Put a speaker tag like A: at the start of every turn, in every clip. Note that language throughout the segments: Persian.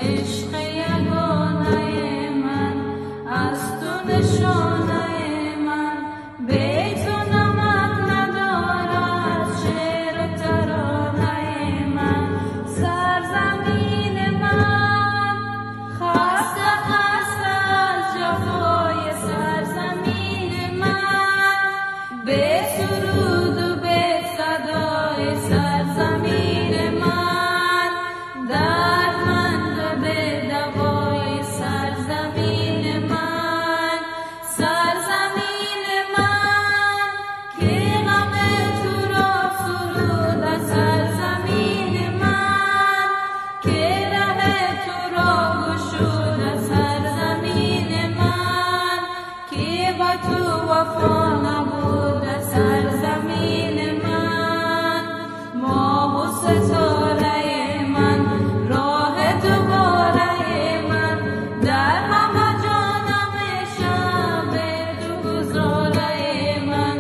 A: عشق یگانه من از تو نشانه من به تو نمک ندارد شعر و ترانه من سرزمین من خسته خسته از جفای سرزمین من به سرود و به صدای سرزمین من دردمند و به دوای سرزمین من سرزمین من که غم تو را سرود از سرزمین من که ره تو را گشود از سرزمین من که با تو وفا نبود از سرزمین من ماه و ستاره من راه دوباره من در همه جانم شب تو گذاره من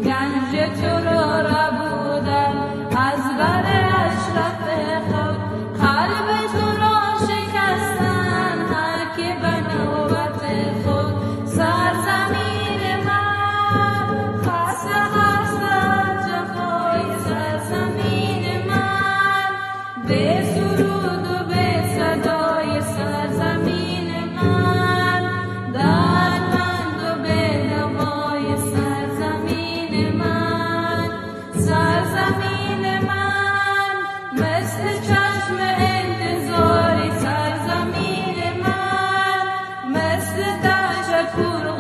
A: گنج تو را ربودم از بر اشرف خود قلب تو را شکستن هر که به نوبت خود سرزمین من خسته خسته از جفای سرزمین من به سرود و به صدای سرزمین من دردمند و به دوای سرزمین من سرزمین من مثل چشم انتظاری سرزمین من مثل تشکر